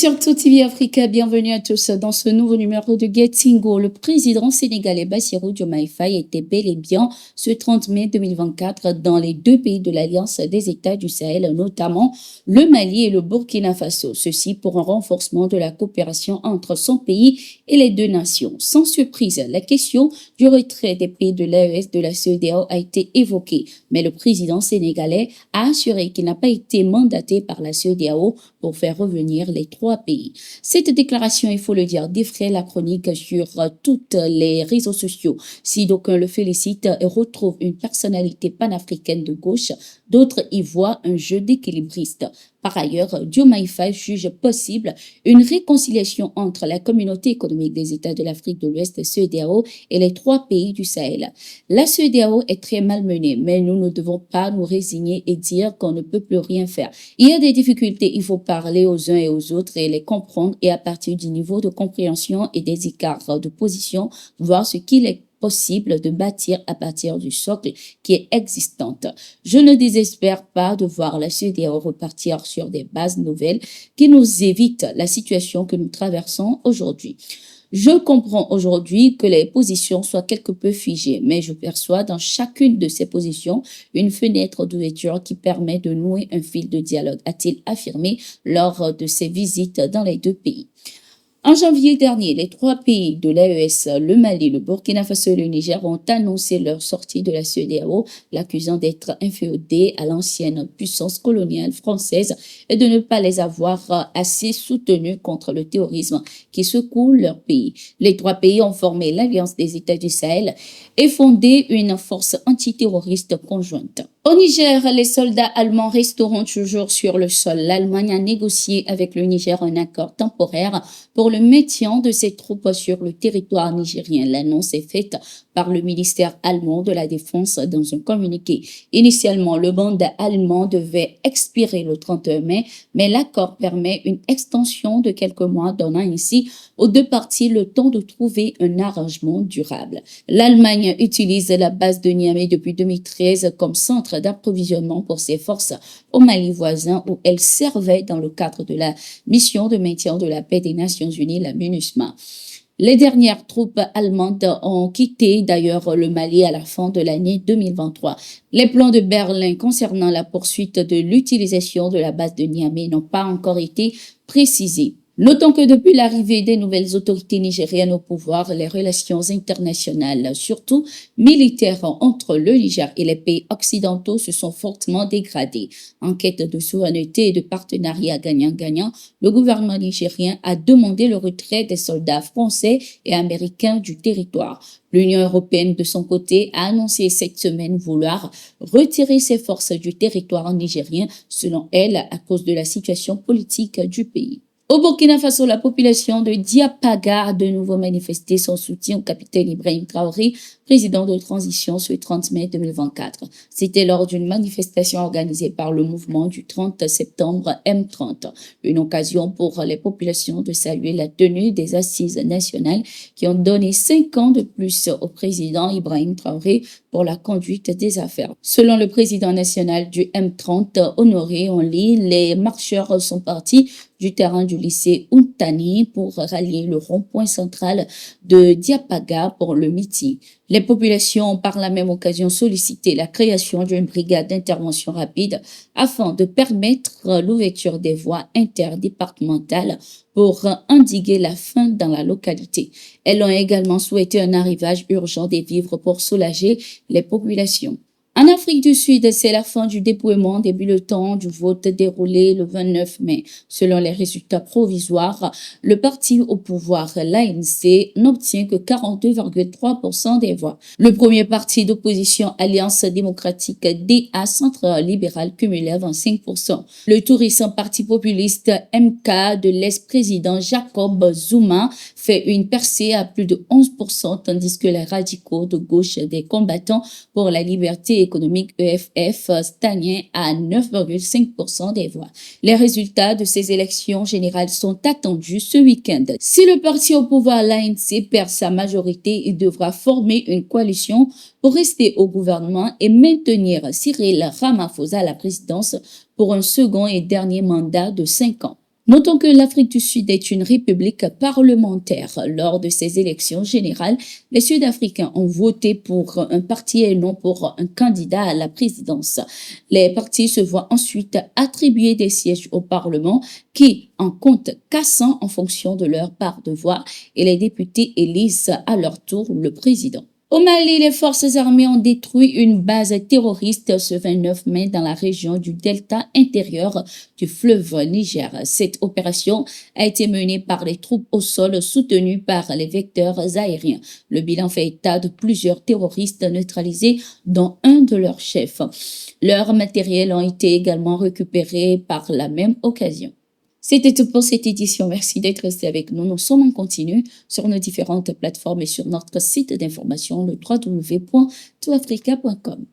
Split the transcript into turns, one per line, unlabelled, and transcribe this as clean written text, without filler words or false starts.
Surtout TV Africa, bienvenue à tous dans ce nouveau numéro de Getting Go. Le président sénégalais Bassirou Diomaye Faye était bel et bien ce 30 mai 2024 dans les deux pays de l'Alliance des États du Sahel, notamment le Mali et le Burkina Faso. Ceci pour un renforcement de la coopération entre son pays et les deux nations. Sans surprise, la question du retrait des pays de l'AES de la CEDEAO a été évoquée, mais le président sénégalais a assuré qu'il n'a pas été mandaté par la CEDEAO pour faire revenir les trois pays. Cette déclaration, il faut le dire, défraie la chronique sur toutes les réseaux sociaux. Si d'aucuns le félicitent et retrouvent une personnalité panafricaine de gauche, d'autres y voient un jeu d'équilibriste. Par ailleurs, Diomaye Faye juge possible une réconciliation entre la communauté économique des États de l'Afrique de l'Ouest, CEDEAO, et les trois pays du Sahel. La CEDEAO est très malmenée, mais nous ne devons pas nous résigner et dire qu'on ne peut plus rien faire. Il y a des difficultés, il faut parler aux uns et aux autres et les comprendre, et à partir du niveau de compréhension et des écarts de position, voir ce qu'il est possible de bâtir à partir du socle qui est existante. Je ne désespère pas de voir la CEDEAO repartir sur des bases nouvelles qui nous évitent la situation que nous traversons aujourd'hui. Je comprends aujourd'hui que les positions soient quelque peu figées, mais je perçois dans chacune de ces positions une fenêtre d'ouverture qui permet de nouer un fil de dialogue, a-t-il affirmé lors de ses visites dans les deux pays. En janvier dernier, les trois pays de l'AES, le Mali, le Burkina Faso et le Niger, ont annoncé leur sortie de la CEDEAO, l'accusant d'être inféodés à l'ancienne puissance coloniale française et de ne pas les avoir assez soutenus contre le terrorisme qui secoue leur pays. Les trois pays ont formé l'Alliance des États du Sahel et fondé une force antiterroriste conjointe. Au Niger, les soldats allemands resteront toujours sur le sol. L'Allemagne a négocié avec le Niger un accord temporaire pour le maintien de ses troupes sur le territoire nigérien. L'annonce est faite par le ministère allemand de la Défense dans un communiqué. Initialement, le mandat allemand devait expirer le 31 mai, mais l'accord permet une extension de quelques mois, donnant ainsi aux deux parties le temps de trouver un arrangement durable. L'Allemagne utilise la base de Niamey depuis 2013 comme centre d'approvisionnement pour ses forces au Mali voisin où elle servait dans le cadre de la mission de maintien de la paix des Nations Unies, la MINUSMA. Les dernières troupes allemandes ont quitté d'ailleurs le Mali à la fin de l'année 2023. Les plans de Berlin concernant la poursuite de l'utilisation de la base de Niamey n'ont pas encore été précisés. Notons que depuis l'arrivée des nouvelles autorités nigériennes au pouvoir, les relations internationales, surtout militaires entre le Niger et les pays occidentaux, se sont fortement dégradées. En quête de souveraineté et de partenariat gagnant-gagnant, le gouvernement nigérien a demandé le retrait des soldats français et américains du territoire. L'Union européenne, de son côté, a annoncé cette semaine vouloir retirer ses forces du territoire nigérien, selon elle, à cause de la situation politique du pays. Au Burkina Faso, la population de Diapaga a de nouveau manifesté son soutien au capitaine Ibrahim Traoré, président de transition ce 30 mai 2024. C'était lors d'une manifestation organisée par le mouvement du 30 septembre M30, une occasion pour les populations de saluer la tenue des assises nationales qui ont donné 5 ans de plus au président Ibrahim Traoré pour la conduite des affaires. Selon le président national du M30, Honoré, on lit, les marcheurs sont partis du terrain du lycée Untani pour rallier le rond-point central de Diapaga pour le meeting. Les populations ont par la même occasion sollicité la création d'une brigade d'intervention rapide afin de permettre l'ouverture des voies interdépartementales pour endiguer la faim dans la localité. Elles ont également souhaité un arrivage urgent des vivres pour soulager les populations. En Afrique du Sud, c'est la fin du dépouillement des bulletins du vote déroulé le 29 mai. Selon les résultats provisoires, le parti au pouvoir, l'ANC, n'obtient que 42,3% des voix. Le premier parti d'opposition, Alliance démocratique DA Centre libéral, cumulait 25%. Le tout récent parti populiste MK de l'ex-président Jacob Zuma fait une percée à plus de 11%, tandis que les radicaux de gauche des combattants pour la liberté économique EFF stagnait à 9,5% des voix. Les résultats de ces élections générales sont attendus ce week-end. Si le parti au pouvoir, l'ANC, perd sa majorité, il devra former une coalition pour rester au gouvernement et maintenir Cyril Ramaphosa à la présidence pour un second et dernier mandat de 5 ans. Notons que l'Afrique du Sud est une république parlementaire. Lors de ces élections générales, les Sud-Africains ont voté pour un parti et non pour un candidat à la présidence. Les partis se voient ensuite attribuer des sièges au Parlement qui en comptent 400 en fonction de leur part de voix et les députés élisent à leur tour le président. Au Mali, les forces armées ont détruit une base terroriste ce 29 mai dans la région du delta intérieur du fleuve Niger. Cette opération a été menée par les troupes au sol soutenues par les vecteurs aériens. Le bilan fait état de plusieurs terroristes neutralisés, dont un de leurs chefs. Leurs matériels ont été également récupérés par la même occasion. C'était tout pour cette édition. Merci d'être resté avec nous. Nous sommes en continu sur nos différentes plateformes et sur notre site d'information, le www.toutafrica.com.